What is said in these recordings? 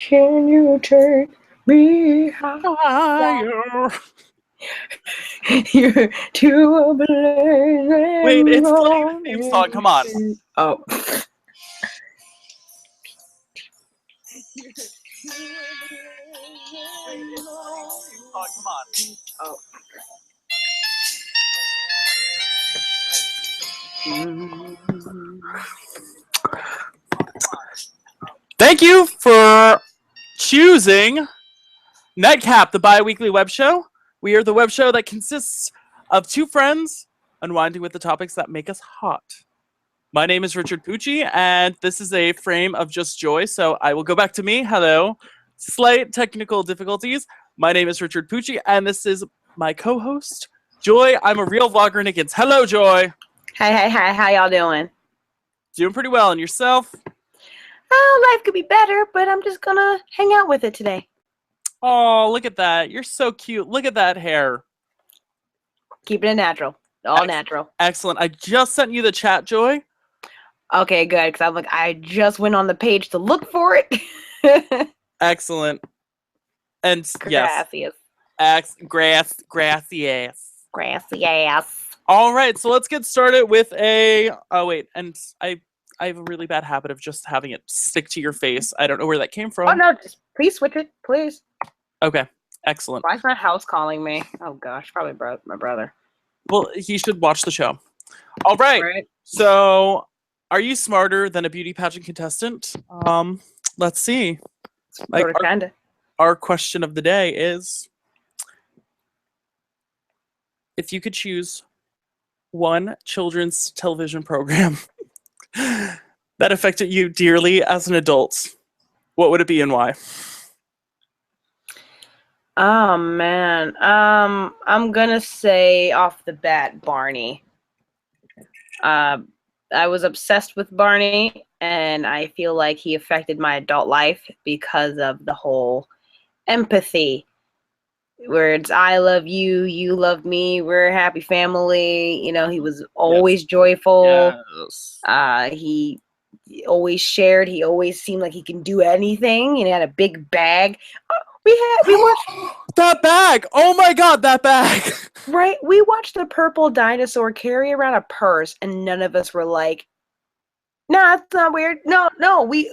Can you take me higher? Fire. You're to a Wait, blazing it's playing the theme song. Come on. Oh. Come on. Oh. Thank you for choosing Nightcap, the bi-weekly web show. We are the web show that consists of two friends unwinding with the topics that make us hot. My name is Richard Pucci, and this is a frame of just joy, so I will go back to me. Hello. Slight technical difficulties. My name is Richard Pucci, and this is my co-host, Joy. I'm a real vlogger, Nickens. Hello, Joy. Hi, how y'all doing? Doing pretty well, and yourself? Life could be better, but I'm just gonna hang out with it today. Oh, look at that. You're so cute. Look at that hair. Keeping it natural. All natural. Excellent. I just sent you the chat, Joy. Okay, good, because I'm like, I just went on the page to look for it. Excellent. And Gracias. yes. Grassy ass. Grassy ass. All right, so let's get started with a... Oh, wait. And I have a really bad habit of just having it stick to your face. I don't know where that came from. Oh, no, just please switch it, please. Okay, excellent. Why is my house calling me? Oh, gosh, probably my brother. Well, he should watch the show. All right. So, are you smarter than a beauty pageant contestant? Let's see. Kinda. Our question of the day is, if you could choose one children's television program that affected you dearly as an adult, what would it be and why? Oh, man. I'm gonna say off the bat, Barney. I was obsessed with Barney, and I feel like he affected my adult life because of the whole empathy, where it's I love you, you love me, we're a happy family. You know, he was always joyful. Yes. He always shared. He always seemed like he can do anything. He had a big bag. We watched that bag. Oh my god, that bag. Right, we watched the purple dinosaur carry around a purse, and none of us were like, "Nah, it's not weird." No, we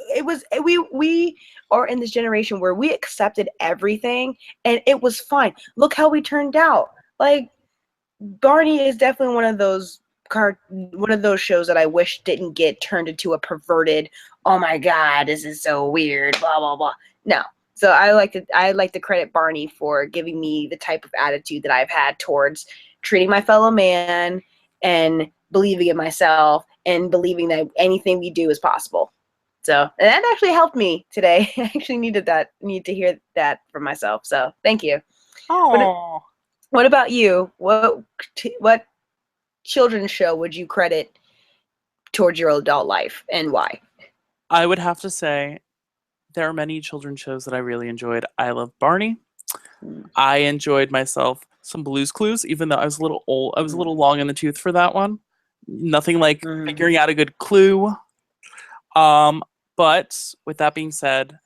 are in this generation where we accepted everything, and it was fine. Look how we turned out. Like, Barney is definitely one of those shows that I wish didn't get turned into a perverted, oh my god, this is so weird, blah blah blah. No. So I like to credit Barney for giving me the type of attitude that I've had towards treating my fellow man and believing in myself and believing that anything we do is possible. So, and that actually helped me today. I actually need to hear that from myself. So thank you. Oh. What about you? What children's show would you credit towards your adult life, and why? I would have to say there are many children's shows that I really enjoyed. I love Barney. I enjoyed myself some Blue's Clues, even though I was a little old. I was a little long in the tooth for that one. Nothing like figuring out a good clue. But with that being said,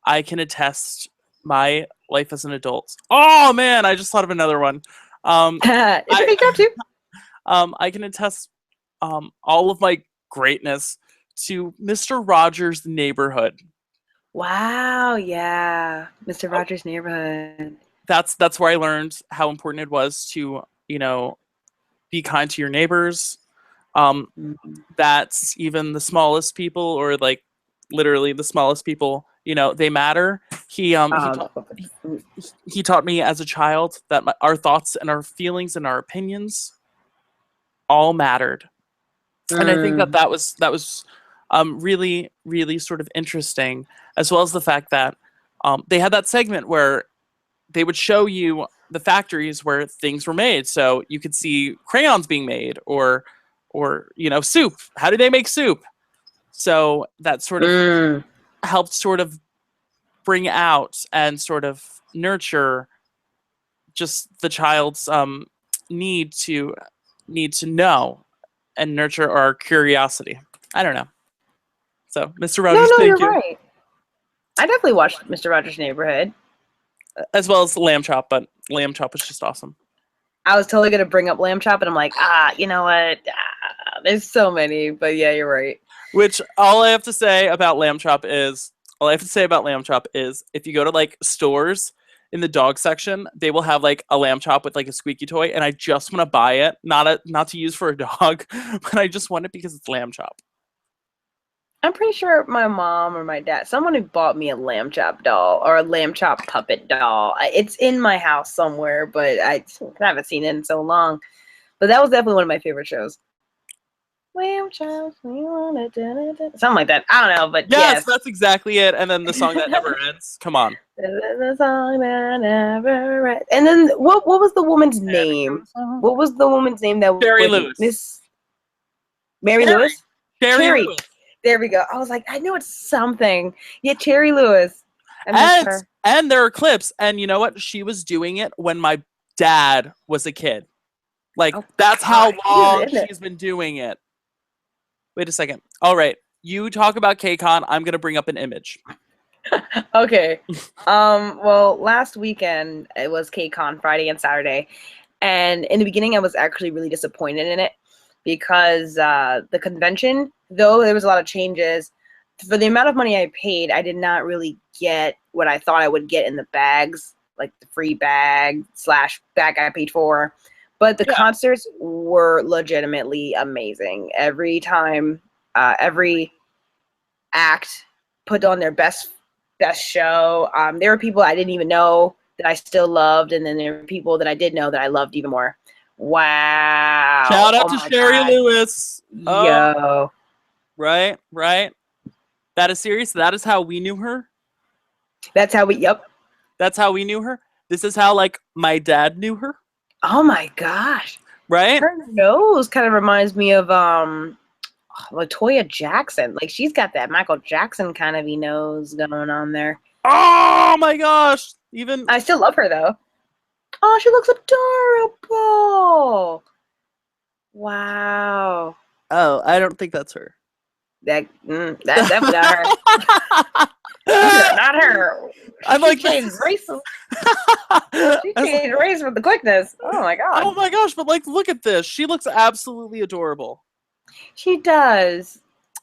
I can attest my life as an adult. Oh man, I just thought of another one. It's a big job too. I can attest all of my greatness to Mr. Rogers' Neighborhood. Wow, yeah. Mr. Rogers' Neighborhood. That's where I learned how important it was to, be kind to your neighbors. That's even the smallest people, or like literally the smallest people, they matter. He taught me as a child that our thoughts and our feelings and our opinions all mattered. And I think that was really, really sort of interesting, as well as the fact that they had that segment where they would show you the factories where things were made. So you could see crayons being made, or soup. How do they make soup? So that sort of helped sort of bring out and sort of nurture just the child's need to know and nurture our curiosity. I don't know. So, Mr. Rogers, no, thank you're you. right. I definitely watched Mr. Rogers' Neighborhood. As well as Lamb Chop, but Lamb Chop was just awesome. I was totally going to bring up Lamb Chop, and I'm like, you know what? There's so many, but yeah, you're right. Which all I have to say about Lamb Chop is if you go to like stores in the dog section, they will have like a lamb chop with like a squeaky toy, and I just want to buy it, not to use for a dog, but I just want it because it's Lamb Chop. I'm pretty sure my mom or my dad, someone who bought me a Lamb Chop doll or a Lamb Chop puppet doll. It's in my house somewhere, but I haven't seen it in so long. But that was definitely one of my favorite shows. Lamb Chops, something like that. I don't know, but yes, that's exactly it. And then the song that never ends. Come on. The song that never ends. And then what was the woman's name? What was the woman's name that Sherry was Lewis? Miss Mary Lewis? Sherry Lewis. There we go. I was like, I knew it's something. Yeah, Cherry Lewis. I miss her. And there are clips, and you know what? She was doing it when my dad was a kid. Like, that's how long she's been doing it. Wait a second. All right. You talk about KCON. I'm going to bring up an image. Okay. Well, last weekend, it was KCON, Friday and Saturday. And in the beginning, I was actually really disappointed in it because the convention, though there was a lot of changes, for the amount of money I paid, I did not really get what I thought I would get in the bags, like the free bag / bag I paid for. But the concerts were legitimately amazing. Every time, every act put on their best show. There were people I didn't even know that I still loved, and then there were people that I did know that I loved even more. Wow! Shout out to Sherry Lewis. Yo, right. That is serious. That is how we knew her. That's how we. Yep. That's how we knew her. This is how like my dad knew her. Oh my gosh! Right. Her nose kind of reminds me of Latoya Jackson. Like she's got that Michael Jackson kind of nose going on there. Oh my gosh! Even I still love her though. Oh, she looks adorable. Wow. Oh, I don't think that's her. That's definitely not her. Not her. I'm like changed races. She changed race with the quickness. Oh my god. Oh my gosh! But like, look at this. She looks absolutely adorable. She does.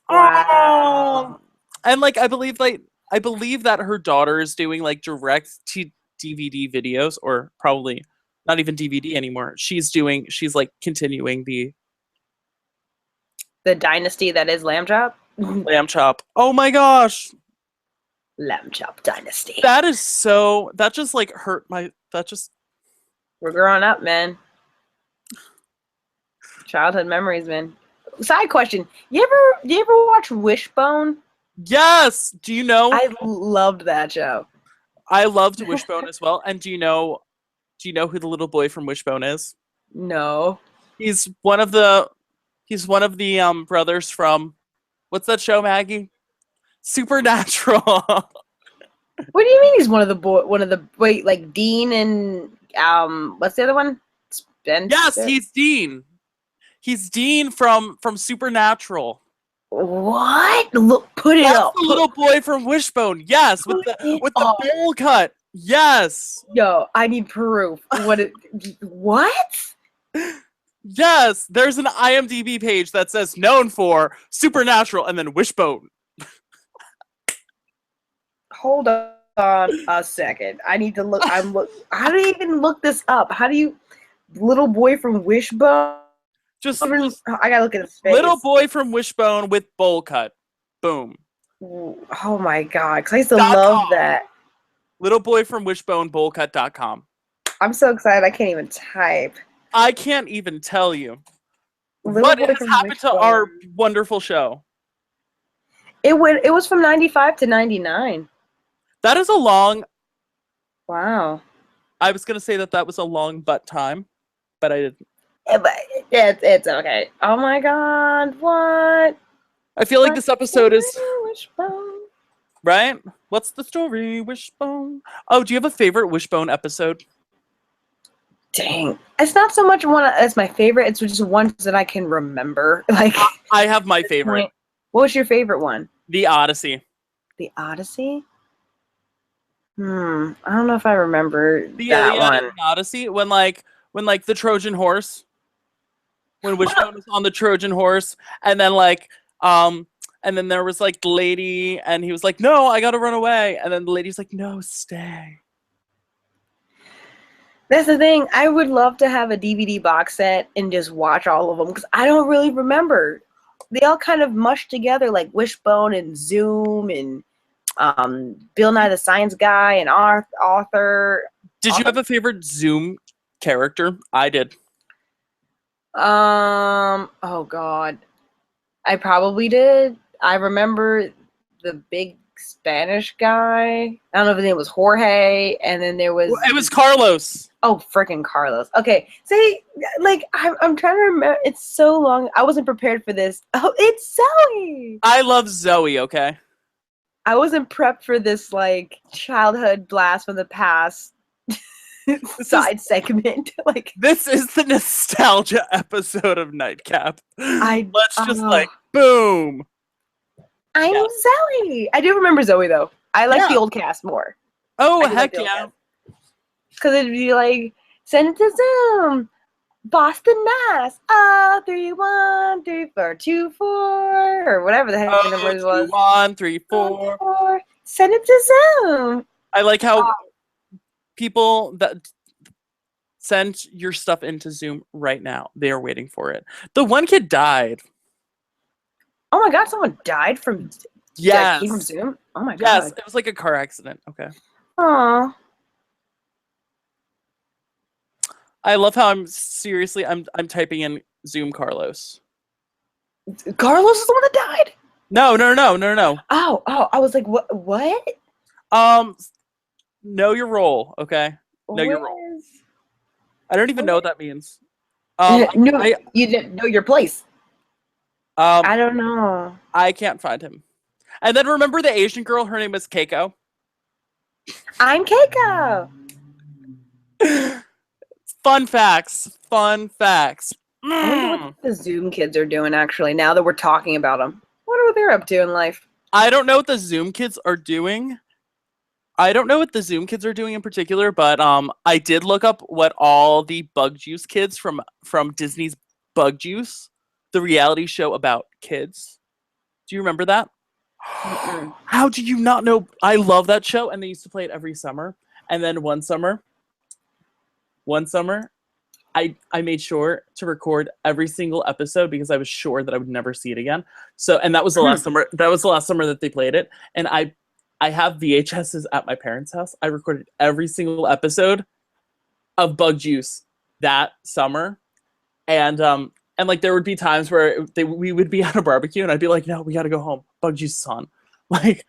Wow. And like, I believe that her daughter is doing like direct to DVD videos, or probably not even DVD anymore. She's like continuing the dynasty that is Lamb Chop. Lamb Chop. Oh my gosh. Lamb Chop dynasty. That just like hurt my. We're growing up, man. Childhood memories, man. Side question: You ever watch Wishbone? Yes. Do you know? I loved that show. I loved Wishbone as well. And do you know who the little boy from Wishbone is? No. He's one of the brothers from, what's that show, Maggie? Supernatural. What do you mean he's like Dean and what's the other one? Spencer? Yes, he's Dean. He's Dean from Supernatural. What? Look, put it up. The little boy from Wishbone. Yes, with the bowl cut. Yes. Yo, I need proof. What? Yes, there's an IMDb page that says known for Supernatural and then Wishbone. Hold on a second. I need to look. How do you even look this up? How do you, little boy from Wishbone? I gotta look at his face. Little boy from Wishbone with bowl cut. Boom. Oh my god, because I used to love that. Little boy from Wishbone bowlcut.com. I'm so excited I can't even type. I can't even tell you. What has happened to our wonderful show? It was from 95 to 99. That is a long. Wow. I was gonna say that was a long butt time, but I didn't. It's okay. Oh my god, what? I feel like this episode is Wishbone. Right? What's the story, Wishbone? Oh, do you have a favorite Wishbone episode? Dang. It's not so much one as my favorite, it's just ones that I can remember. Like I have my favorite. What was your favorite one? The Odyssey. The Odyssey? I don't know if I remember The that Iliad one. and Odyssey, when the Trojan horse, when Wishbone was on the Trojan horse, and then um and then there was like the lady, and he was like, "No, I gotta run away," and then the lady's like, "No, stay." That's the thing. I would love to have a DVD box set and just watch all of them because I don't really remember. They all kind of mushed together like Wishbone and Zoom and Bill Nye the Science Guy and Arthur. Did you have a favorite Zoom character? I did. Oh God. I probably did. I remember the big Spanish guy. I don't know if his name was Jorge, and then there was It was Carlos. oh freaking Carlos. Okay, see, like I'm trying to remember. It's so long. I wasn't prepared for this. Oh, it's Zoe. I love Zoe. Okay. I wasn't prepped for this like childhood blast from the past side segment. Like this is the nostalgia episode of Nightcap. Let's just oh. boom. I'm Zoe. I do remember Zoe though. I like the old cast more. Oh heck yeah! Because it'd be like send it to Zoom, Boston, Mass. 31324 or whatever the heck the number was. 134. Send it to Zoom. I like how people that send your stuff into Zoom right now. They are waiting for it. The one kid died. Oh my god, someone died from yes. From Zoom? Oh my god. Yes, it was like a car accident. Okay. Aww. I love how I'm typing in Zoom Carlos. Carlos is the one that died? No. Oh, I was like, what? Know your role, okay? Know your role. I don't even know what that means. No, you didn't know your place. I don't know. I can't find him. And then remember the Asian girl? Her name was Keiko. I'm Keiko. Fun facts. I wonder what the Zoom kids are doing, actually, now that we're talking about them. I wonder what they're up to in life. I don't know what the Zoom kids are doing. I don't know what the Zoom kids are doing in particular, but I did look up what all the Bug Juice kids from Disney's Bug Juice, the reality show about kids. Do you remember that? How do you not know? I love that show, and they used to play it every summer. And then one summer, I made sure to record every single episode because I was sure that I would never see it again. So, and that was the last summer. That was the last summer that they played it. And I have VHSs at my parents' house. I recorded every single episode of Bug Juice that summer. And like there would be times where we would be at a barbecue and I'd be like, no, we got to go home. Bug Juice is on. Like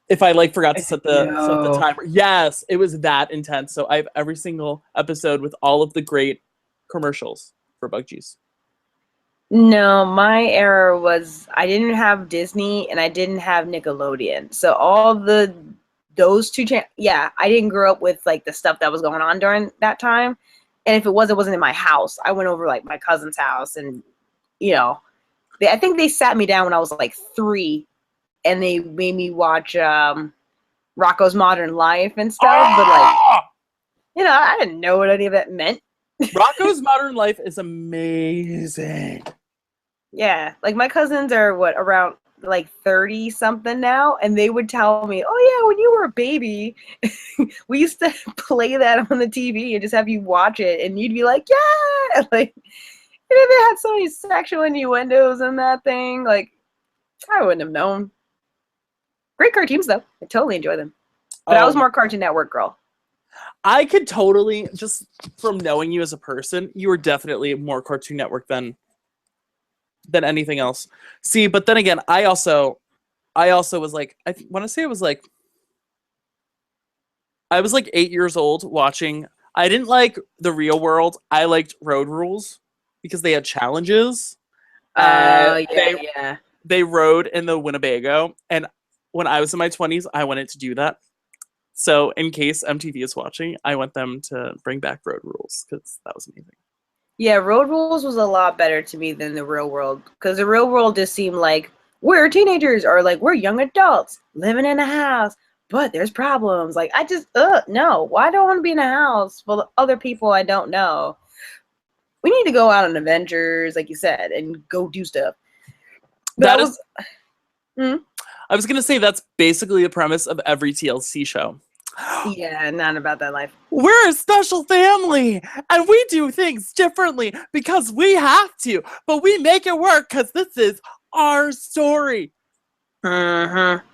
if I forgot to set the timer. Yes, it was that intense. So I have every single episode with all of the great commercials for Bug Juice. No, my era was I didn't have Disney and I didn't have Nickelodeon. So all those two I didn't grow up with like the stuff that was going on during that time. And if it wasn't in my house. I went over like my cousin's house and I think they sat me down when I was like 3 and they made me watch Rocko's Modern Life and stuff, but I didn't know what any of that meant. Rocko's Modern Life is amazing. Yeah, like my cousins are around like 30 something now, and they would tell me, oh yeah, when you were a baby we used to play that on the TV and just have you watch it and you'd be like, yeah, like they had so many sexual innuendos in that thing. Like I wouldn't have known. Great cartoons though. I totally enjoy them. But I was more Cartoon Network girl. I could totally, just from knowing you as a person, you were definitely more Cartoon Network than anything else. See, but then again, I also was like, I want to say I was like 8 years old watching. I didn't like The Real World. I liked Road Rules because they had challenges. Yeah. They rode in the Winnebago, and when I was in my 20s, I wanted to do that. So in case MTV is watching, I want them to bring back Road Rules because that was amazing. Yeah, Road Rules was a lot better to me than The Real World because The Real World just seemed like we're teenagers or like we're young adults living in a house, but there's problems. Like, I just, no. Why do I want to be in a house full of other people I don't know? We need to go out on adventures, like you said, and go do stuff. But That I is, was, hmm? I was gonna say that's basically the premise of every TLC show. Yeah, not about that life. We're a special family, and we do things differently because we have to, but we make it work because this is our story. Mm-hmm.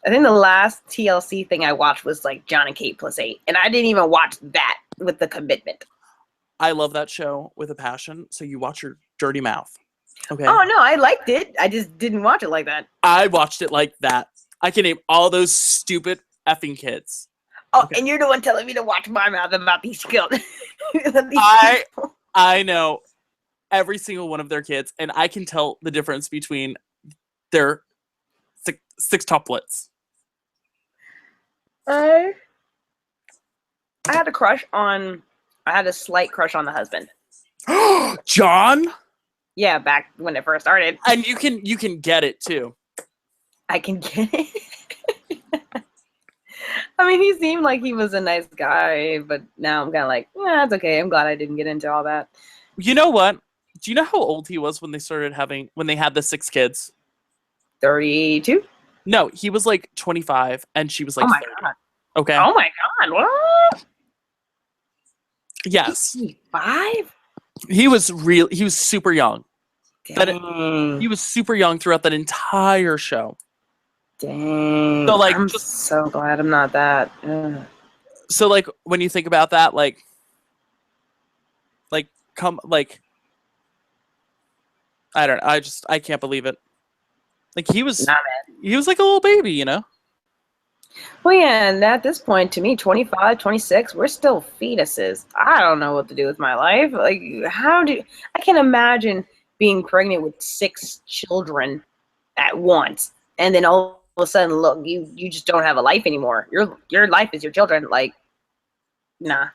I think the last TLC thing I watched was like John and Kate plus 8, and I didn't even watch that with the commitment. I love that show with a passion, so you watch your dirty mouth. Okay. Oh no, I liked it. I just didn't watch it like that. I watched it like that. I can name all those stupid effing kids. Oh, Okay. and you're the one telling me to watch my mouth about these children. I know every single one of their kids, and I can tell the difference between their sextuplets. I had a crush on. I had a slight crush on the husband. John? Yeah, back when it first started. And you can get it too. I can get it. I mean, he seemed like he was a nice guy, but now I'm kind of like, yeah, it's okay. I'm glad I didn't get into all that. You know what? Do you know how old he was when they had the 6 kids? 32? No, he was like 25 and she was like 30. God. Okay. Oh my God, what? Yes. 5? He was super young. Dang. He was super young throughout that entire show. Dang. So like I'm so glad I'm not that. Ugh. So like when you think about that, like I don't know, I can't believe it. Like he was like a little baby, you know? Well, yeah, and at this point, to me, 25, 26, we're still fetuses. I don't know what to do with my life. Like, I can't imagine being pregnant with 6 children at once, and then all of a sudden, look, you just don't have a life anymore. Your life is your children. Like, nah.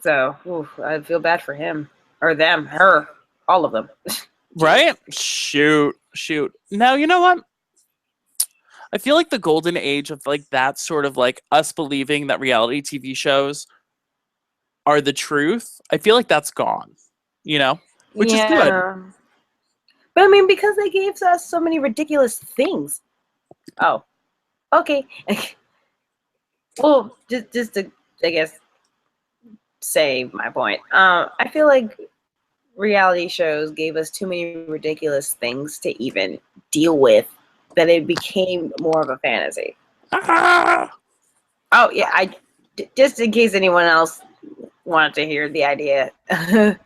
So, I feel bad for him, or them, her, all of them. Right? Shoot. Now, you know what? I feel like the golden age of like that sort of like us believing that reality TV shows are the truth. I feel like that's gone, you know, which is good. But I mean, because they gave us so many ridiculous things. Oh, okay. Well, just to, I guess, say my point. I feel like reality shows gave us too many ridiculous things to even deal with, that it became more of a fantasy. Ah! Oh yeah, just in case anyone else wanted to hear the idea. I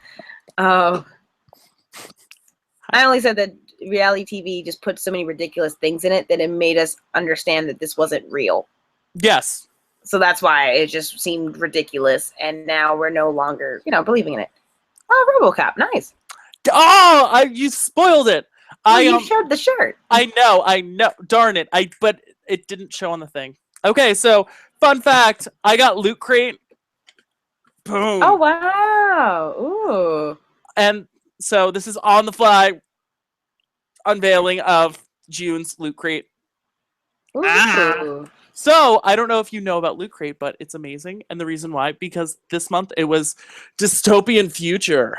only said that reality TV just put so many ridiculous things in it that it made us understand that this wasn't real. Yes. So that's why it just seemed ridiculous, and now we're no longer, believing in it. Oh, RoboCop, nice. Oh, you spoiled it. Well, you showed the shirt. I know. Darn it. But it didn't show on the thing. Okay, so fun fact: I got Loot Crate. Boom. Oh wow! Ooh. And so this is on the fly unveiling of June's Loot Crate. Ooh. So I don't know if you know about Loot Crate, but it's amazing, and the reason why, because this month it was dystopian future.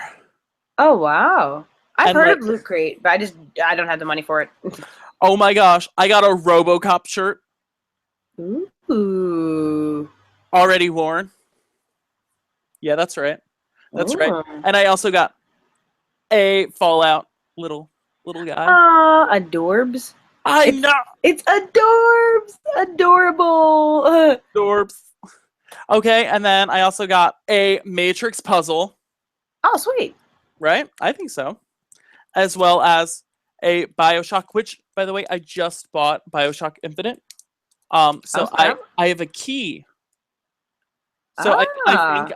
Oh wow! I've heard of Loot Crate, but I don't have the money for it. Oh my gosh! I got a RoboCop shirt. Ooh. Already worn. Yeah, that's right. That's right. And I also got a Fallout little guy. Adorbs. I know. It's adorbs. Adorable. Adorbs. Okay, and then I also got a Matrix puzzle. Oh, sweet. Right? I think so. As well as a BioShock, which, by the way, I just bought BioShock Infinite. So I have a key. So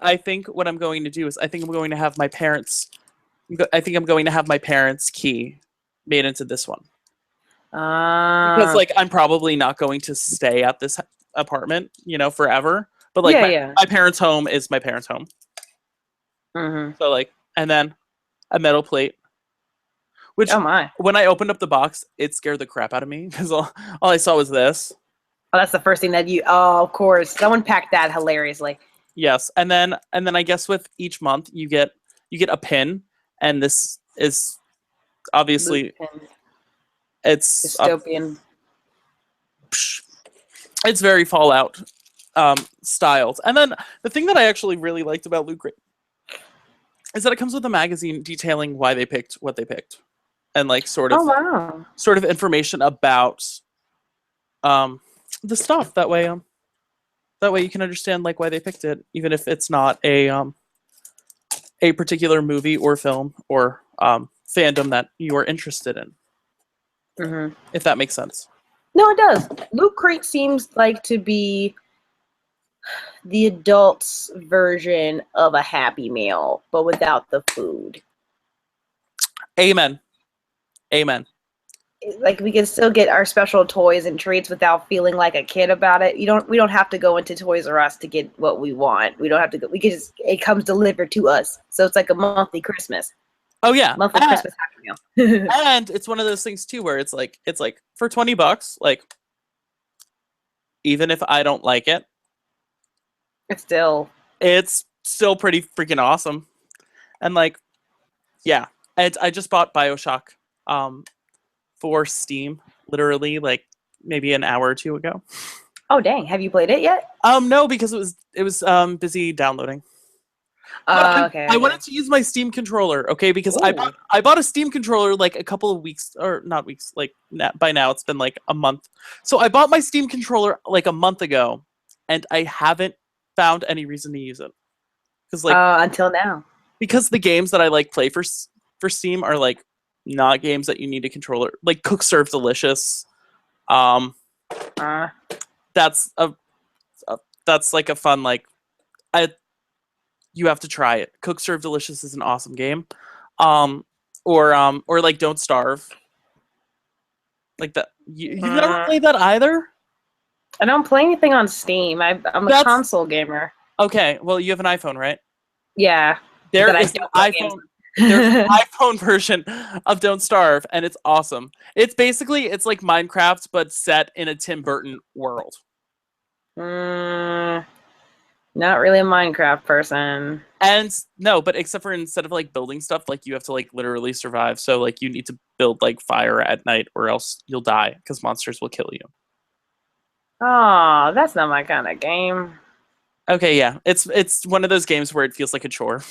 I think what I'm going to do is I think I'm going to have my parents' key made into this one. Because like I'm probably not going to stay at this apartment, forever. But like my parents' home is my parents' home. Mm-hmm. So like, and then a metal plate. Which when I opened up the box, it scared the crap out of me because all I saw was this. Oh, that's the first thing that you. Oh, of course, someone packed that hilariously. Yes, and then I guess with each month you get a pin, and this is Loot obviously pin, it's dystopian. it's very Fallout styled. And then the thing that I actually really liked about Loot Crate is that it comes with a magazine detailing why they picked what they picked, and like Oh wow. sort of information about the stuff. That way you can understand like why they picked it, even if it's not a particular movie or film or fandom that you are interested in. Mm-hmm. If that makes sense. No, it does. Loot Crate seems like to be the adults' version of a Happy Meal, but without the food. Amen. Amen. Like we can still get our special toys and treats without feeling like a kid about it. We don't have to go into Toys R Us to get what we want. We don't have to go. We can just it comes delivered to us. So it's like a monthly Christmas. Oh yeah. Monthly Christmas Happy Meal. And it's one of those things too where it's like for $20, like even if I don't like it, it's still pretty freaking awesome. And like, yeah. And I just bought BioShock for Steam, literally like maybe an hour or two ago. Oh dang, have you played it yet? No, because it was busy downloading. Okay. I wanted to use my Steam controller, okay, because I bought a Steam controller like a couple of weeks, or not weeks, like by now it's been like a month. So I bought my Steam controller like a month ago, and I haven't found any reason to use it. Because like until now, because the games that I like play for Steam are like not games that you need a controller. Like Cook Serve Delicious, that's that's like a fun like you have to try it. Cook Serve Delicious is an awesome game. Or like Don't Starve. Like that. You've never played that either? I don't play anything on Steam. I'm a console gamer. Okay, well you have an iPhone, right? Yeah. There is an iPhone. There's an iPhone version of Don't Starve, and it's awesome. It's like Minecraft, but set in a Tim Burton world. Not really a Minecraft person. And no, but except for instead of like building stuff, like you have to like literally survive. So like you need to build like fire at night, or else you'll die because monsters will kill you. Oh, that's not my kind of game. Okay, yeah, it's one of those games where it feels like a chore.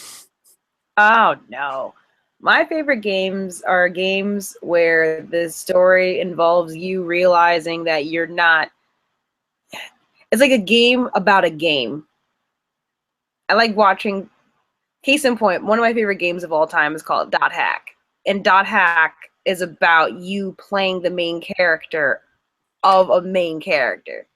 Oh no. My favorite games are games where the story involves you realizing that you're not. It's like a game about a game. I like watching. Case in point, one of my favorite games of all time is called Dot Hack. And Dot Hack is about you playing the main character of a main character.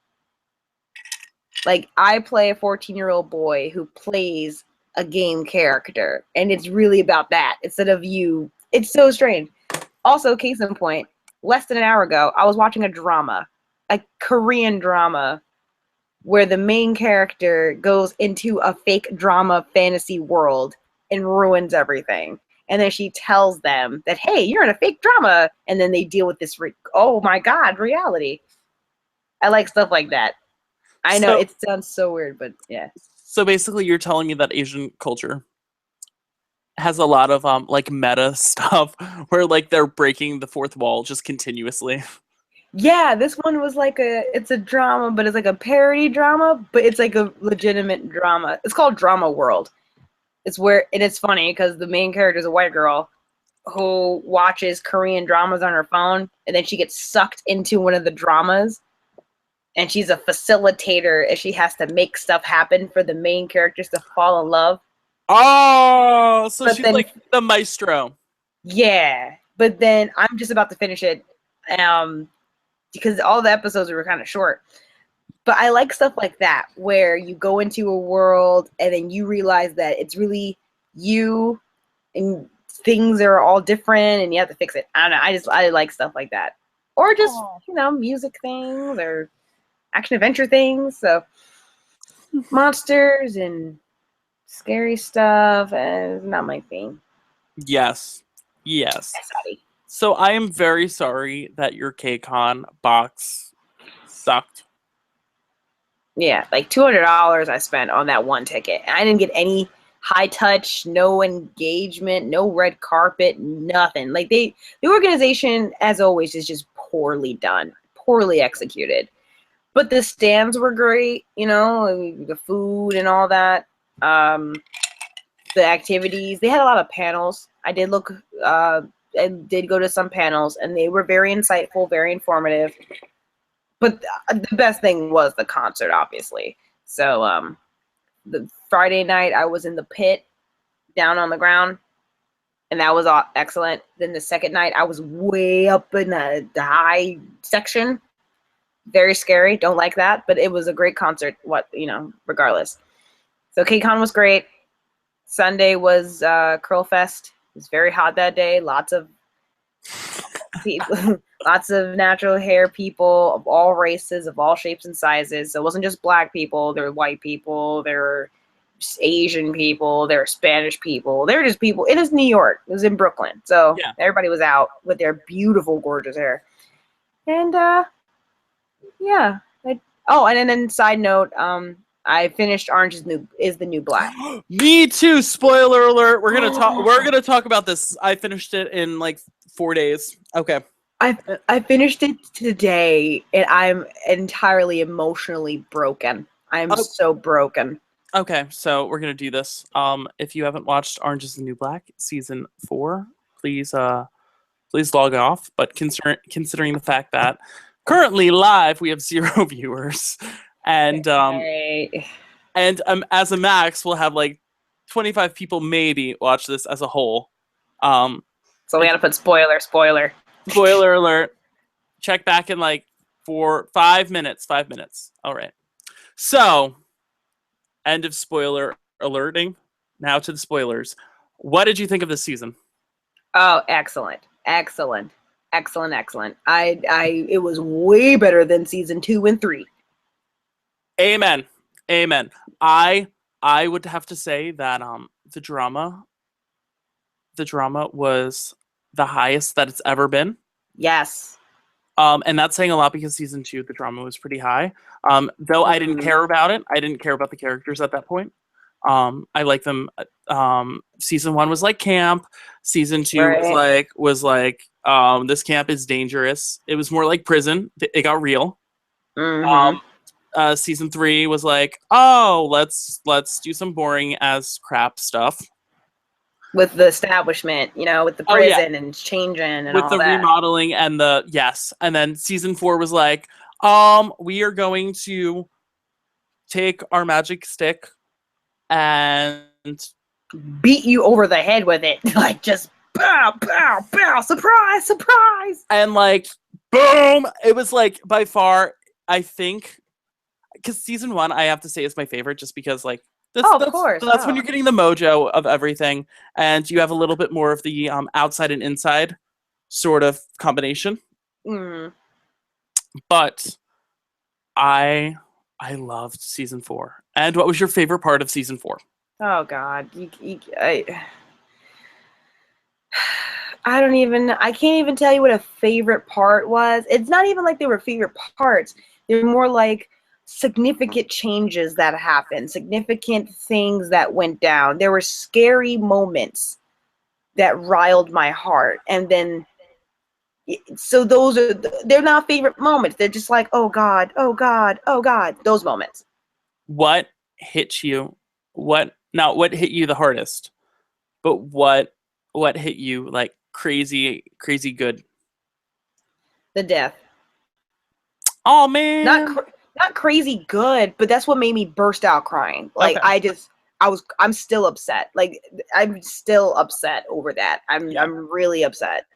Like, I play a 14-year-old boy who plays a game character, and it's really about that instead of you. It's so strange. Also, case in point, less than an hour ago, I was watching a Korean drama, where the main character goes into a fake drama fantasy world and ruins everything. And then she tells them that, hey, you're in a fake drama. And then they deal with this, oh my God, reality. I like stuff like that. I know it sounds so weird, but yeah. So basically you're telling me that Asian culture has a lot of like meta stuff where like they're breaking the fourth wall just continuously. Yeah, this one was like it's a drama, but it's like a parody drama, but it's like a legitimate drama. It's called Drama World. And it's funny because the main character is a white girl who watches Korean dramas on her phone, and then she gets sucked into one of the dramas, and she's a facilitator, and she has to make stuff happen for the main characters to fall in love. Oh, so she's like the maestro. Yeah, but then I'm just about to finish it. Because all the episodes were kind of short. But I like stuff like that, where you go into a world and then you realize that it's really you and things are all different and you have to fix it. I don't know. I like stuff like that. Or just, music things or action adventure things. So monsters and scary stuff is not my thing. Yes. So I am very sorry that your KCON box sucked. Yeah, like $200 I spent on that one ticket. I didn't get any high touch, no engagement, no red carpet, nothing. Like the organization, as always, is just poorly done, poorly executed. But the stands were great, you know, the food and all that. The activities. They had a lot of panels. I did look. I did go to some panels, and they were very insightful, very informative. But the best thing was the concert, obviously. So the Friday night, I was in the pit, down on the ground, and that was excellent. Then the second night, I was way up in the high section. Very scary. Don't like that, but it was a great concert. Regardless. So KCON was great. Sunday was Curl Fest. It was very hot that day. Lots of people, lots of natural hair people of all races, of all shapes and sizes. So it wasn't just black people. There were white people. There were Asian people. There were Spanish people. There were just people. It is New York. It was in Brooklyn. So Yeah. everybody was out with their beautiful, gorgeous hair. And yeah. And then side note, I finished Orange is the New Black. Me too. Spoiler alert. We're gonna talk about this. I finished it in like 4 days. Okay. I finished it today, and I'm entirely emotionally broken. I'm so broken. Okay, so we're gonna do this. If you haven't watched Orange is the New Black season 4, please log off. But considering the fact that currently live we have 0 viewers, and as a max we'll have like 25 people maybe watch this as a whole. So we gotta put spoiler. Spoiler alert. Check back in like 5 minutes. 5 minutes. All right. So, end of spoiler alerting. Now to the spoilers. What did you think of this season? Oh, excellent. It was way better than season 2 and 3. Amen. I would have to say that the drama was the highest that it's ever been. Yes. And that's saying a lot because season 2 the drama was pretty high. Though I didn't care about it. I didn't care about the characters at that point. I like them. Season 1 was like camp. Season 2 was like this camp is dangerous. It was more like prison. It got real. Season 3 was like, oh, let's do some boring as crap stuff with the establishment, with the prison and changing and with all the that. Remodeling and and then season 4 was like, we are going to take our magic stick and beat you over the head with it, like just pow, pow, pow, surprise, and like boom. It was like by far, I think, because season 1 I have to say is my favorite, just because like of course, that's when you're getting the mojo of everything, and you have a little bit more of the outside and inside sort of combination. But I loved season 4. And what was your favorite part of season 4? Oh God, I can't even tell you what a favorite part was. It's not even like they were favorite parts. They're more like significant changes that happened, significant things that went down. There were scary moments that riled my heart. And then, so they're not favorite moments. They're just like, oh God, those moments. What hit you? What hit you the hardest? But what hit you like crazy good? The death. Oh man. Not crazy good, but that's what made me burst out crying. Like okay. I'm still upset. Like I'm still upset over that. I'm really upset.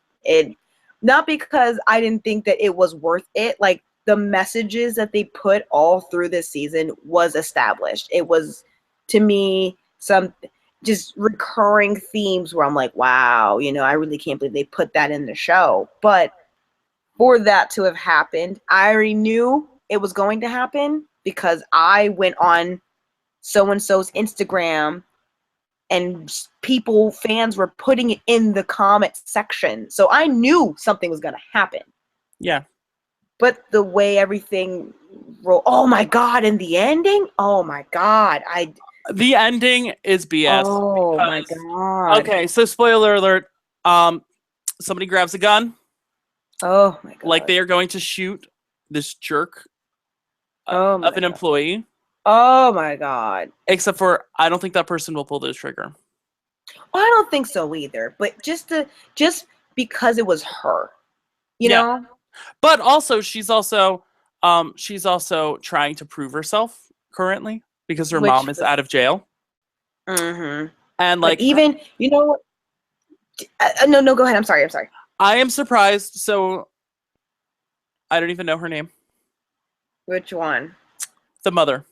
Not because I didn't think that it was worth it. Like the messages that they put all through this season was established. It was, to me, some just recurring themes where I'm like, wow, I really can't believe they put that in the show. But for that to have happened, I already knew it was going to happen because I went on so-and-so's Instagram and fans were putting it in the comment section. So I knew something was going to happen. Yeah. But the way everything Oh my god! And the ending. Oh my god! The ending is BS. Oh my Because, god! okay, so spoiler alert. Somebody grabs a gun. Oh my god! Like they are going to shoot this jerk Oh my of an god! employee. Oh my god! Except for I don't think that person will pull the trigger. Well, I don't think so either. But just because it was her, you Yeah. know. But also she's also trying to prove herself currently because her Which mom is was. out of jail. Mm-hmm. And But like even what? No, go ahead. I'm sorry. I am surprised. So I don't even know her name. Which one? The mother.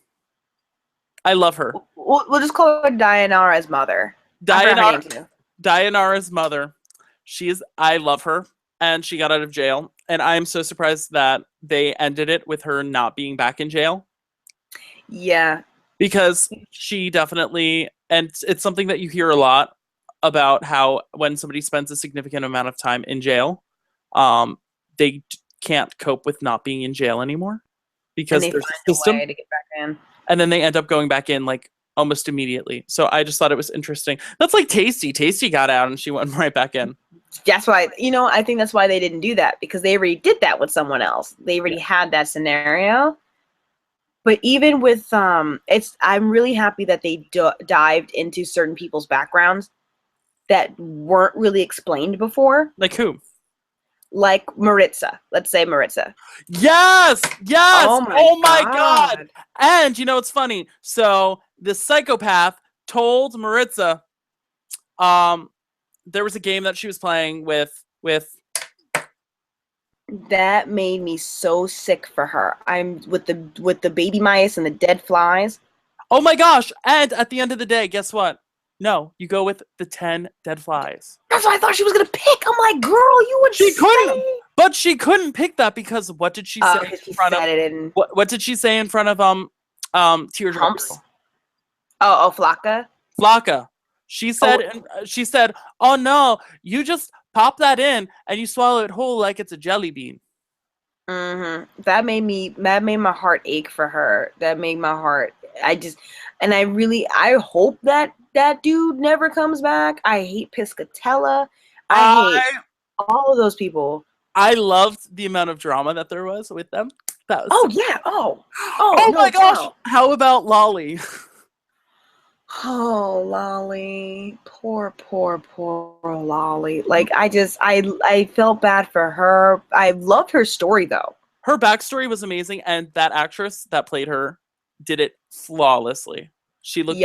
I love her. We'll just call her Dayanara's mother. I forgot her name too. Dayanara's mother. I love her. And she got out of jail. And I am so surprised that they ended it with her not being back in jail. Yeah. Because she definitely, and it's something that you hear a lot about how when somebody spends a significant amount of time in jail, they can't cope with not being in jail anymore because And they there's find a a system. way to get back in. And then they end up going back in like almost immediately. So I just thought it was interesting. That's like Tasty. Tasty got out and she went right back in. That's why, I think that's why they didn't do that, because they already did that with someone else. They already had that scenario. But even with I'm really happy that they dived into certain people's backgrounds that weren't really explained before. Like who? Like Maritza. Let's say Maritza. Yes! Oh my God! And you know what's funny? So the psychopath told Maritza there was a game that she was playing with that made me so sick for her. I'm with the baby mice and the dead flies. Oh my gosh! And at the end of the day, guess what? No, you go with the 10 dead flies. That's what I thought she was gonna pick. I'm like, girl, you would. She couldn't, but she couldn't pick that because what did she say in front of? What did she say in front of Teardrop Girl? Oh, Flocka. Flocka. She said, "Oh no, you just pop that in and you swallow it whole like it's a jelly bean." Mm-hmm. That made my heart ache for her. That made my heart. I hope that dude never comes back. I hate Piscatella. I hate all of those people. I loved the amount of drama that there was with them. That was yeah. Oh no, my gosh. Doubt. How about Lolly? Oh, Lolly. Poor Lolly. Like, I felt bad for her. I loved her story, though. Her backstory was amazing, and that actress that played her did it flawlessly. She looked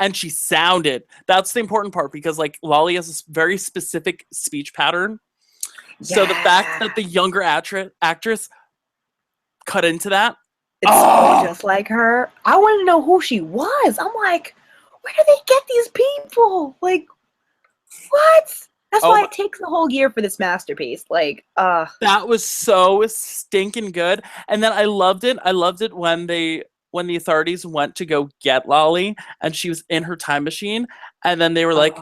and she sounded. That's the important part, because like Lolly has a very specific speech pattern. Yeah. So the fact that the younger actress cut into that. It's just like her. I want to know who she was. I'm like, where do they get these people? Like, what? That's why it takes a whole year for this masterpiece. Like, that was so stinking good. And then I loved it. I loved it when the authorities went to go get Lolly and she was in her time machine. And then they were like,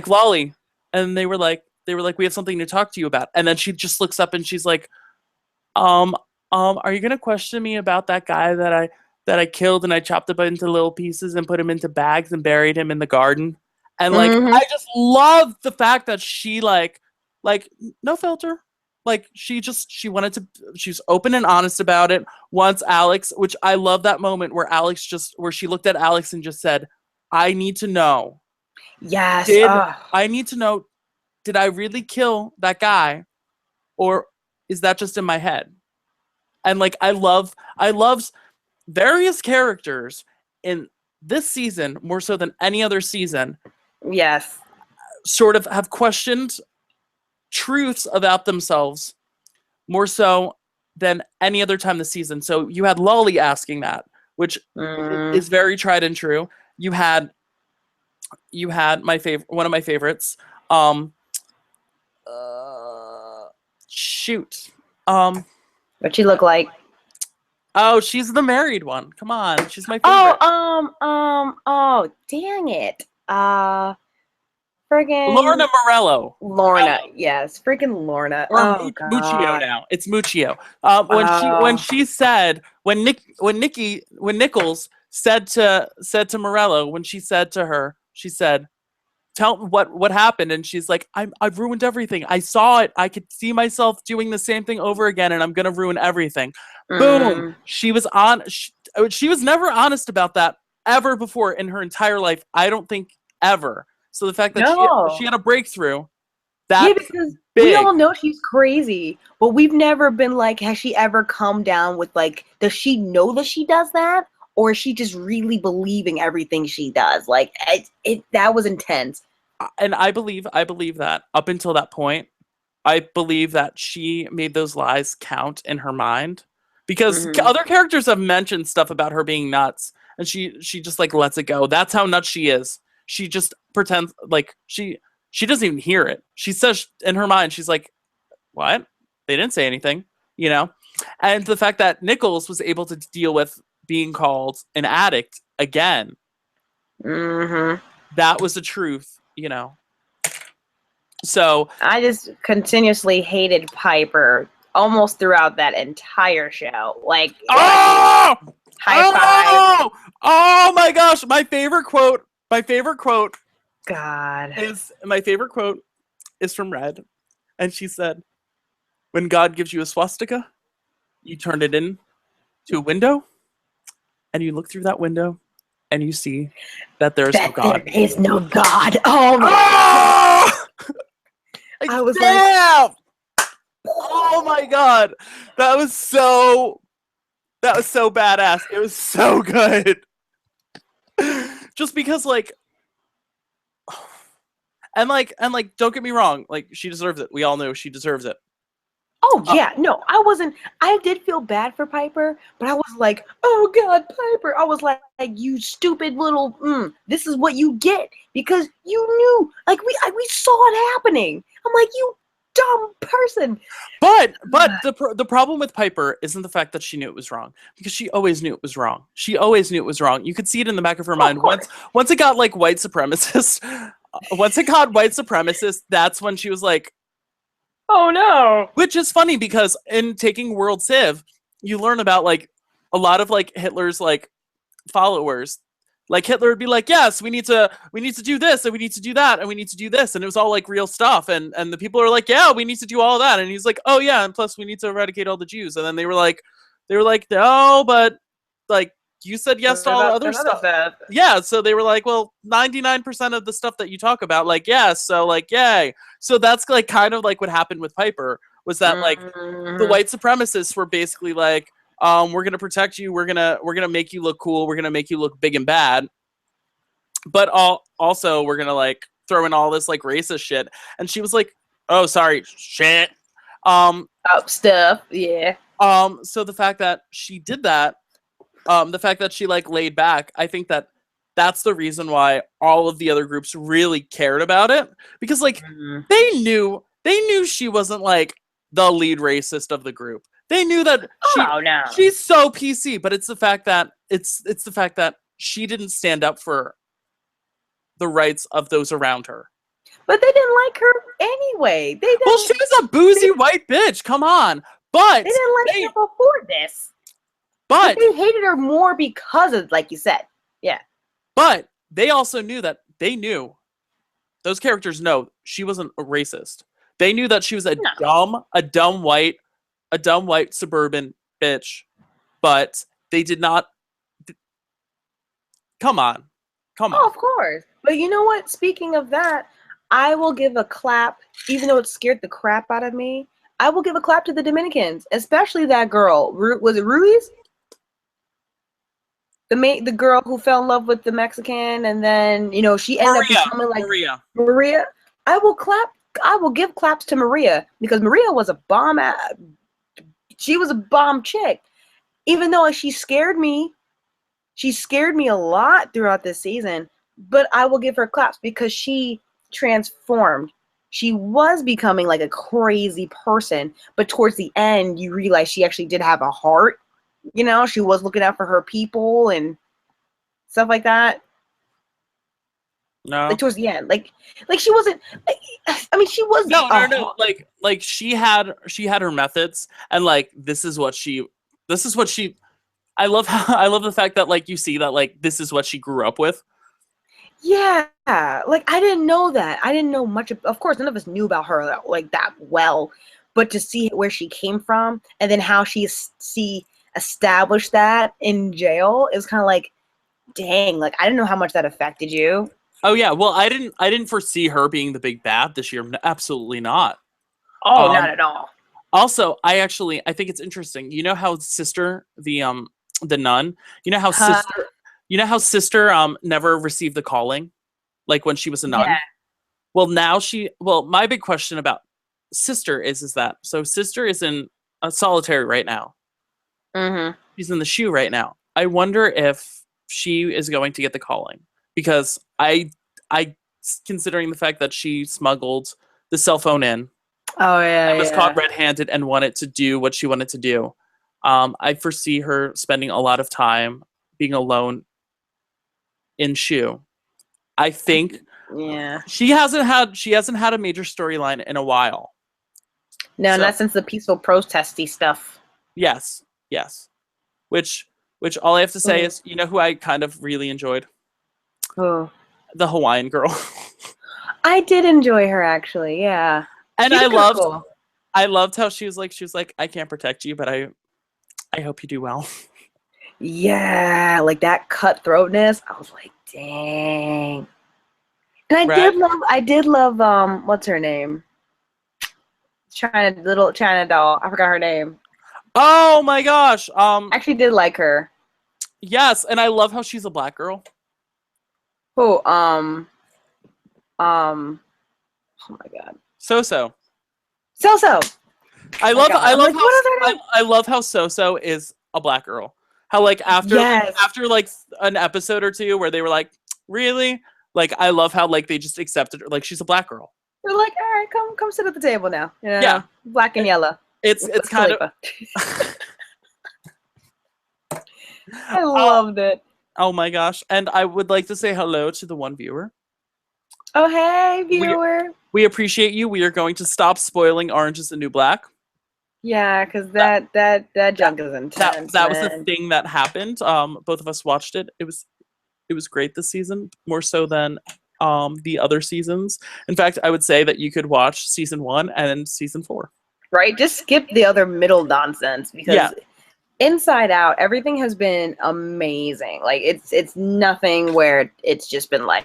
Lolly. And they were like, we have something to talk to you about. And then she just looks up and she's like, are you gonna question me about that guy that I killed and I chopped up into little pieces and put him into bags and buried him in the garden? And like, I just love the fact that she like no filter. Like she was open and honest about it. Once Alex, which I love that moment where she looked at Alex and just said, I need to know. Yes. I need to know, did I really kill that guy? Or is that just in my head? And like I love various characters in this season more so than any other season. Yes. Sort of have questioned truths about themselves more so than any other time this season. So you had Lolly asking that, which is very tried and true. You had one of my favorites. What'd she look like? Oh, she's the married one. Come on, she's my favorite. Oh, dang it. Friggin' Lorna Morello. Lorna, yes, freaking Lorna. Or Oh Muccio God. now. It's Muccio. When Oh. she said when Nichols said to Morello, when she said to her, she said, "Tell me what happened," and she's like, I've ruined everything. I saw it. I could see myself doing the same thing over again, and I'm gonna ruin everything. Boom. Mm, She was she was never honest about that ever before in her entire life. I don't think ever. So the fact that she no. had a breakthrough, Yeah, that's because we big. all know she's crazy, but we've never been like, has she ever come down with like, does she know that she does that? Or is she just really believing everything she does? Like that was intense. And I believe that up until that point, I believe that she made those lies count in her mind because Hmm. other characters have mentioned stuff about her being nuts, and she just like lets it go. That's how nuts she is. She just pretends like she doesn't even hear it. She says in her mind, she's like, "What? They didn't say anything," you know. And the fact that Nichols was able to deal with being called an addict again, Hmm. that was the truth, you know. So I just continuously hated Piper almost throughout that entire show. Like, oh, high five. oh my gosh, my favorite quote God. is from Red, and she said, when God gives you a swastika, you turn it in to a window, and you look through that window, and you see that there is no That there God. is no God. Oh my. Oh! I was like, Damn! Oh my god, that was so badass. It was so good. Just because like and don't get me wrong, like she deserves it. We all know she deserves it. oh yeah, no, I wasn't. I did feel bad for Piper, but I was like, oh God, Piper. I was like you stupid little. This is what you get because you knew. Like we saw it happening. I'm like, you dumb person. But the problem with Piper isn't the fact that she knew it was wrong, because she always knew it was wrong. She always knew it was wrong. You could see it in the back of her Oh, of mind. course. Once it got like white supremacist, that's when she was like, Oh no. which is funny because in taking World Civ, you learn about like a lot of like Hitler's like followers. Like Hitler would be like, yes, we need to do this, and we need to do that, and we need to do this, and it was all like real stuff, and the people are like, yeah, we need to do all of that, and he's like, oh yeah, and plus we need to eradicate all the Jews, and then they were like, no, but like you said yes to What all the about other that other stuff. stuff? Yeah, so they were like, well, 99% of the stuff that you talk about, like, yeah, so like, yay. So that's like kind of like what happened with Piper, was that like the Mm-hmm. white supremacists were basically like, we're gonna protect you, we're gonna make you look cool, we're gonna make you look big and bad, but also we're gonna like throw in all this like racist shit. And she was like, oh sorry, shit. Up stuff, yeah. So the fact that she did that, the fact that she like laid back, I think that that's the reason why all of the other groups really cared about it, because like Mm-hmm. they knew she wasn't like the lead racist of the group. They knew that Oh no. she's so PC, but it's the fact that it's the fact that she didn't stand up for the rights of those around her. But they didn't like her anyway. Well, she was a boozy white bitch. Come on, They but didn't like they her before this. But but they hated her more because of, like you said. Yeah. but they also knew that they knew those characters know she wasn't a racist. They knew that she was No. a dumb white suburban bitch, but they did not. Come on, come Oh, on. of course. But you know what? Speaking of that, I will give a clap, even though it scared the crap out of me. I will give a clap to the Dominicans, especially that girl. Was it Ruiz? The girl who fell in love with the Mexican, and then she ended up becoming like Maria. I will clap. I will give claps to Maria because Maria was a bomb. She was a bomb chick. Even though she scared me a lot throughout this season. But I will give her claps because she transformed. She was becoming like a crazy person, but towards the end, you realize she actually did have a heart. She was looking out for her people and stuff like that. No. Like towards the end, like she wasn't. I mean, she was. No. Like she had her methods, and like this is what she. I love I love the fact that like you see that like this is what she grew up with. Yeah, like I didn't know that. I didn't know much. Of course, none of us knew about her like that well, but to see where she came from and then how she established that in jail is kind of like, dang. Like I didn't know how much that affected you. Oh yeah, well I didn't foresee her being the big bad this year. Absolutely not. Oh, not Um at all. Also, I think it's interesting. You know how sister the nun, you know how Huh? sister never received the calling like when she was a Yeah. nun. My big question about sister is that so sister is in a solitary right now. Mm-hmm. She's in the shoe right now. I wonder if she is going to get the calling because I considering the fact that she smuggled the cell phone in Oh yeah, and was caught yeah. red-handed and wanted to do what she wanted to do. I foresee her spending a lot of time being alone in shoe. I think Yeah. she hasn't had a major storyline in a while. No, So not since the peaceful protesty stuff. yes, yes. Which all I have to say Mm. is, you know who I kind of really enjoyed? Oh. The Hawaiian girl. I did enjoy her actually. Yeah. And She was kind of cool. I loved how she was like, I can't protect you, but I hope you do well. Yeah, like that cutthroatness. I was like, dang. And Right? I did love what's her name? Little China doll. I forgot her name. Oh my gosh. I actually did like her. Yes, and I love how she's a black girl. Who um oh my god. So. So. I My love god. I I'm love like, how what is her name? I love how So is a black girl. How like Yes. after like an episode or two where they were like, really? Like I love how like they just accepted her like she's a black girl. They're like, all right, come sit at the table now. You Yeah. know, black and yellow. It's kind of I oh, loved it. oh my gosh. And I would like to say hello to the one viewer. Oh hey, We viewer. we appreciate you. We are going to stop spoiling Orange is the New Black. Yeah, because That that that junk is intense, that was the man. thing that happened. Both of us watched it. It was great this season, more so than the other seasons. In fact, I would say that you could watch season 1 and season 4. Right? Just skip the other middle nonsense Yeah. because inside out, everything has been amazing. Like it's nothing where it's just been like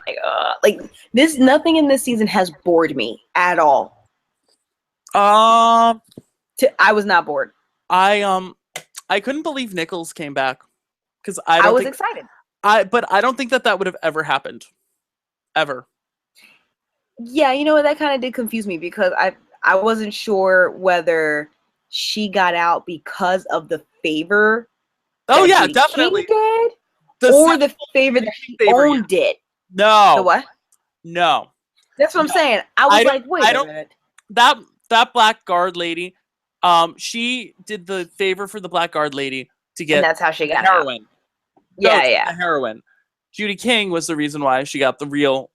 this. Nothing in this season has bored me at all. Um, I was not bored. I couldn't believe Nichols came back because I was excited. but I don't think that would have ever happened, ever. Yeah, you know what? That kind of did confuse me because I wasn't sure whether she got out because of the favor Oh that yeah, Judy definitely. King did, or the favor that she owned it. No. The what? No. That's what I'm saying. I was like, wait a minute. That black guard lady, she did the favor for the black guard lady to get And that's how she got heroin. out. Yeah, The heroin. Judy King was the reason why she got the real.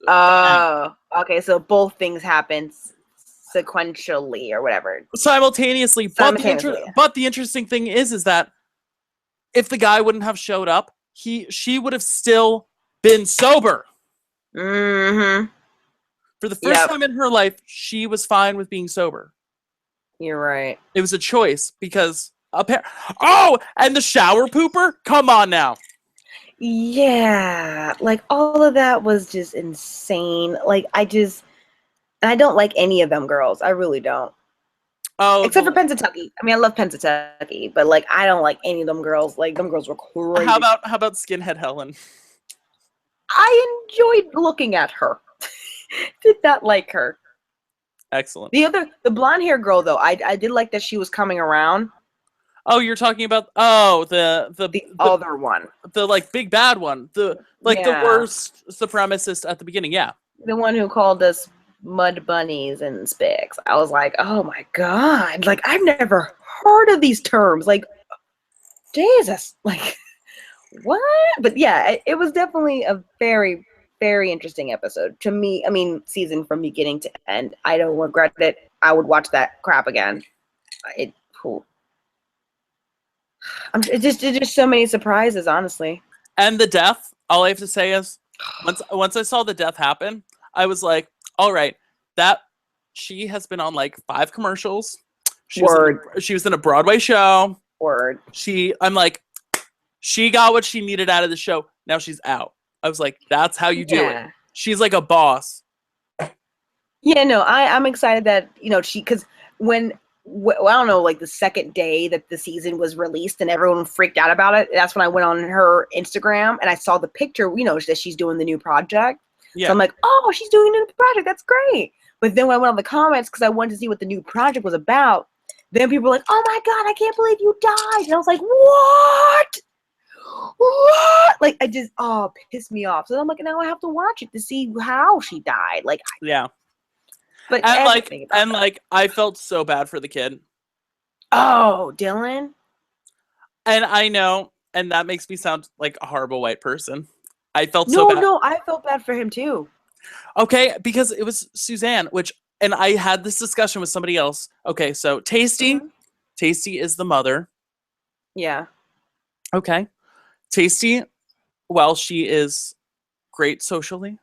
Oh, okay. So both things happened sequentially or whatever. Simultaneously. Simultaneously. But the interesting thing is that if the guy wouldn't have showed up, she would have still been sober. Mm-hmm. For the first time in her life, she was fine with being sober. You're right. It was a choice because and the shower pooper? Come on now. Yeah, like all of that was just insane. Like I don't like any of them girls. I really don't. Oh, except for Pennsatucky. I mean, I love Pennsatucky, but like I don't like any of them girls. Like them girls were crazy. How about Skinhead Helen? I enjoyed looking at her. Did not like her. Excellent. The blonde hair girl though, I did like that she was coming around. Oh, you're talking about the other one, the like big bad one, the worst supremacist at the beginning. Yeah, the one who called us mud bunnies and spics. I was like, oh my god, like I've never heard of these terms. Like, Jesus, like what? But yeah, it was definitely a very very interesting episode to me. I mean, season from beginning to end. I don't regret it. I would watch that crap again. Cool. It's just so many surprises, honestly. And the death, all I have to say is, once I saw the death happen, I was like, all right, that she has been on like 5 commercials. She was in a Broadway show. Word. I'm like, she got what she needed out of the show. Now she's out. I was like, that's how you do it. She's like a boss. Yeah, no, I'm excited that, because when, I don't know, like the second day that the season was released and everyone freaked out about it, that's when I went on her Instagram and I saw the picture, that she's doing the new project. Yeah. So I'm like, oh, she's doing a new project. That's great. But then when I went on the comments, because I wanted to see what the new project was about, then people were like, oh my God, I can't believe you died. And I was like, what? Like, pissed me off. So I'm like, now I have to watch it to see how she died. Like, yeah. But I felt so bad for the kid. Oh, Dylan. And I know, and that makes me sound like a horrible white person. I felt so bad. No, I felt bad for him too. Okay, because it was Suzanne, and I had this discussion with somebody else. Okay, so Tasty is the mother. Yeah. Okay. Tasty, well, she is great socially,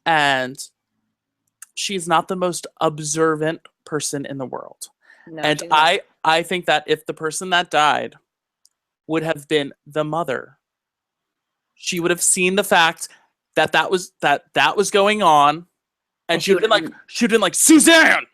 and she's not the most observant person in the world. No, and I think that if the person that died would have been the mother, she would have seen the fact that was going on, and she would have been like, Suzanne!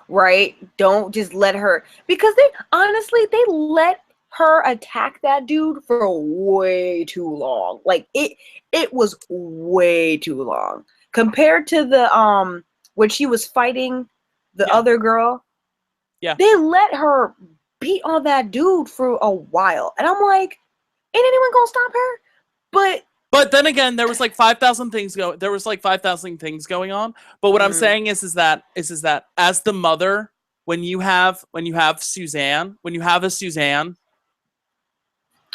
Right? Don't just let her, because they let her attack that dude for way too long. Like it was way too long compared to the when she was fighting the other girl. Yeah, they let her beat on that dude for a while, and I'm like, ain't anyone gonna stop her? But then again, there was like 5,000 things going. There was like 5,000 things going on. But what I'm saying is that as the mother, when you have Suzanne, when you have a Suzanne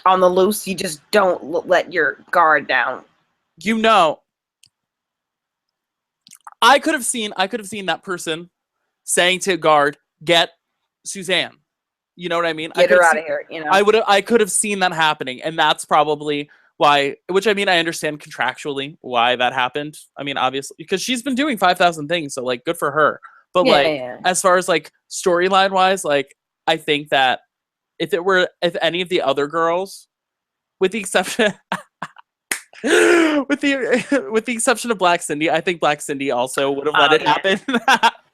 on the loose, you just don't let your guard down. I could have seen that person saying to guard, "Get Suzanne." You know what I mean? Get her out of here. I could have seen that happening, and that's probably why. Which I mean, I understand contractually why that happened. I mean, obviously, because she's been doing 5,000 things, so like, good for her. But as far as like storyline wise, like, I think that if any of the other girls, with the exception with the exception of Black Cindy, I think Black Cindy also would have let it happen.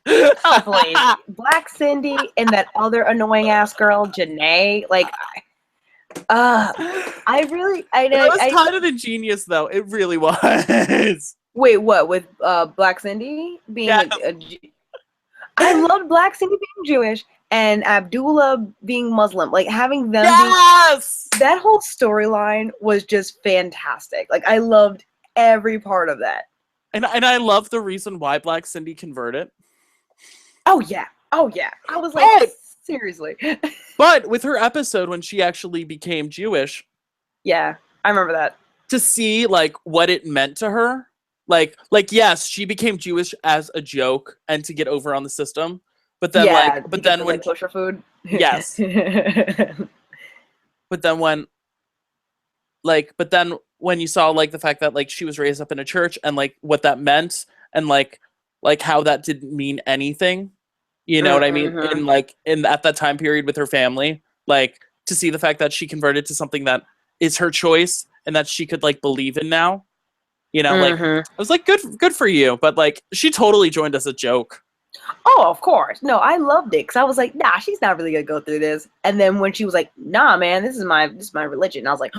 Oh, please. Black Cindy and that other annoying ass girl, Janae. Like, I know. It was kind of ingenious, though. It really was. Wait, what? With Black Cindy being I loved Black Cindy being Jewish and Abdullah being Muslim. Like, having them that whole storyline was just fantastic. Like, I loved every part of that. And I love the reason why Black Cindy converted. Oh yeah. I was like, seriously. But with her episode when she actually became Jewish. Yeah, I remember that. To see like what it meant to her. Like yes, she became Jewish as a joke and to get over on the system. But then when kosher food. Yes. But then when you saw like the fact that like she was raised up in a church and like what that meant and like how that didn't mean anything, you know what I mean? And at that time period with her family, like to see the fact that she converted to something that is her choice and that she could like believe in now, like I was like, good for you. But like she totally joined as a joke. Oh, of course. No, I loved it because I was like, nah, she's not really gonna go through this. And then when she was like, nah, man, this is my religion, I was like,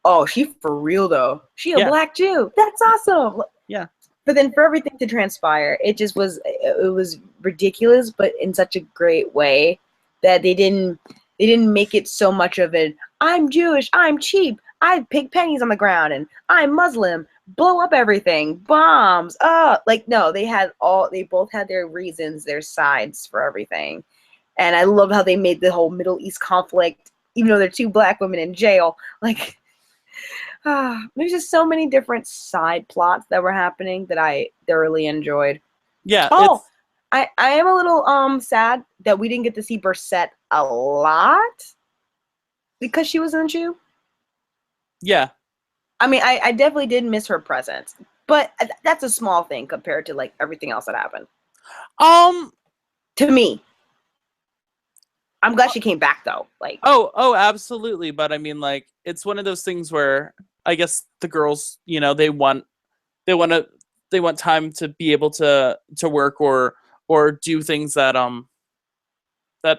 oh, she for real though. She a Black Jew. That's awesome. Yeah. But then for everything to transpire, it was ridiculous, but in such a great way that they didn't make it so much of an I'm Jewish, I'm cheap, I pick pennies on the ground, and I'm Muslim, blow up everything, bombs. Like no, they both had their reasons, their sides for everything. And I love how they made the whole Middle East conflict, even though they're 2 Black women in jail, like There's just so many different side plots that were happening that I thoroughly enjoyed. Yeah, Oh, it's I am a little sad that we didn't get to see Bursette a lot because she was in the shoe. yeah. I mean, I definitely did miss her presence, but that's a small thing compared to like everything else that happened. Um To me, I'm glad she came back though. Like, oh, absolutely, but I mean like it's one of those things where I guess the girls, you know, they want to they want time to be able to work or do things that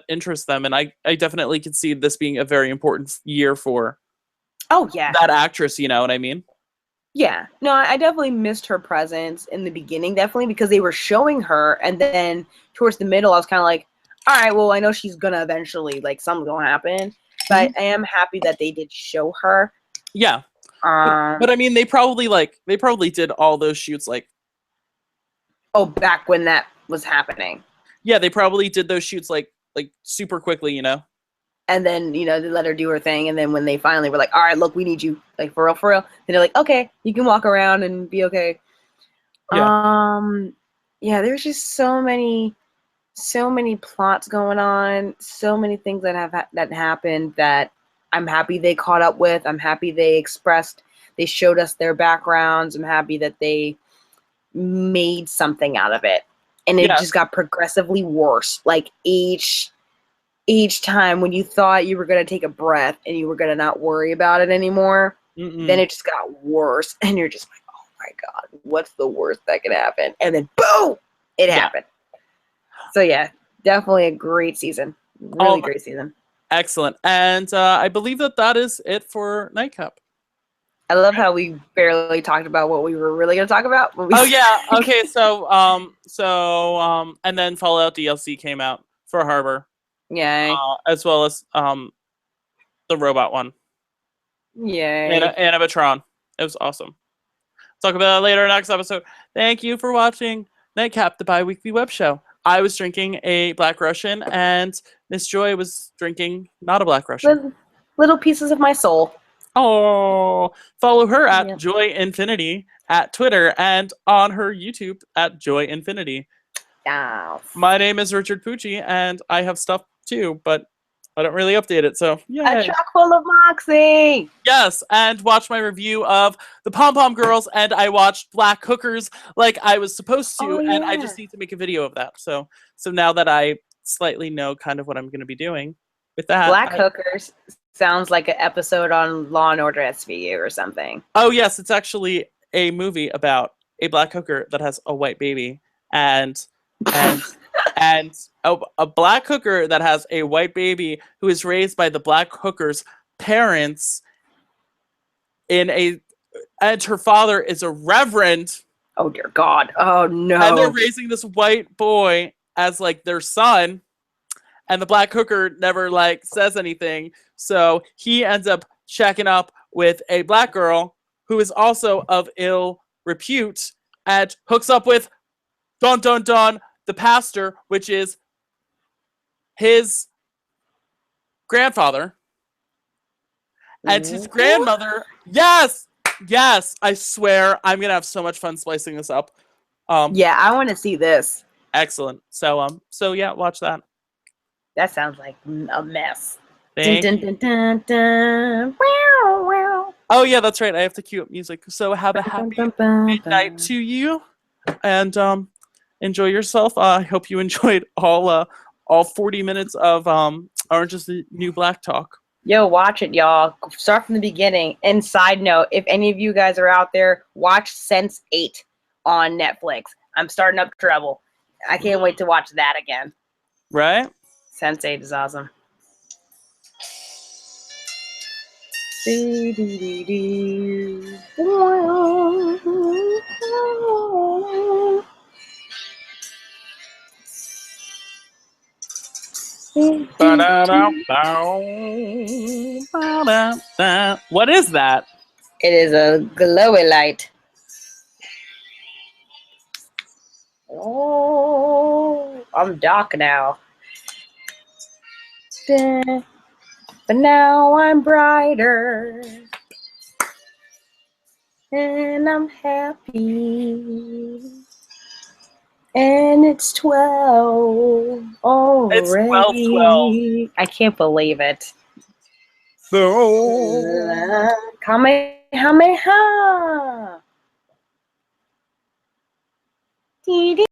interest them, and I definitely could see this being a very important year for oh yeah, that actress, you know what I mean? yeah. No, I definitely missed her presence in the beginning, definitely because they were showing her, and then towards the middle, I was kind of like, all right, well, I know she's gonna eventually like something's gonna happen, but I am happy that they did show her. Yeah. But I mean they probably did all those shoots like Oh, back when that was happening. yeah, they probably did those shoots like super quickly, you know. And then, they let her do her thing. And then when they finally were like, all right, look, we need you, like, for real, then they're like, okay, you can walk around and be okay. Yeah. Yeah, there's just so many plots going on, so many things that happened that I'm happy they caught up with. I'm happy they showed us their backgrounds. I'm happy that they made something out of it. And it Yeah. just got progressively worse. Like each time when you thought you were going to take a breath and you were going to not worry about it anymore, then it just got worse. And you're just like, oh my God, what's the worst that could happen? And then boom, it happened. So yeah, definitely a great season. Really great season. Excellent. And I believe that is it for Nightcap. I love how we barely talked about what we were really going to talk about. Oh yeah. Okay. And then Fallout DLC came out for Harbor, Yay. as well as the robot one. Yay. Animatron. It was awesome. Talk about it later next episode. Thank you for watching Nightcap, the bi-weekly web show. I was drinking a Black Russian, and Miss Joy was drinking not a Black Russian. Little pieces of my soul. Oh, follow her at Joy Infinity at Twitter and on her YouTube at Joy Infinity. Yes. My name is Richard Pucci, and I have stuff too, but I don't really update it, so yay. A truck full of Moxie. Yes, and watch my review of the Pom Pom Girls, and I watched Black Hookers like I was supposed to, and I just need to make a video of that. So now that I slightly know kind of what I'm going to be doing with that. Black Hookers sounds like an episode on Law and Order SVU or something. Oh yes, it's actually a movie about a black hooker that has a white baby, and a black hooker that has a white baby who is raised by the black hooker's parents and her father is a reverend. Oh dear God. Oh no. And they're raising this white boy as like their son, and the black hooker never like says anything. So he ends up checking up with a black girl who is also of ill repute and hooks up with dun dun dun the pastor, which is his grandfather. And his grandmother, yes, I swear I'm gonna have so much fun splicing this up. Yeah, I want to see this. Excellent. So yeah, watch that. That sounds like a mess. Dun, dun, dun, dun, dun. Oh yeah, that's right. I have to cue up music. So have a happy midnight to you, and enjoy yourself. I hope you enjoyed all 40 minutes of Orange is the New Black talk. Yo, watch it, y'all. Start from the beginning. And side note, if any of you guys are out there, watch Sense8 on Netflix. I'm starting up Treble. I can't wait to watch that again. Right? Sense8 is awesome. What is that? It is a glowy light. Oh, I'm dark now. But now I'm brighter. and I'm happy. And it's 12 already. It's 12:12. I can't believe it. No. Kamehameha. Dee dee.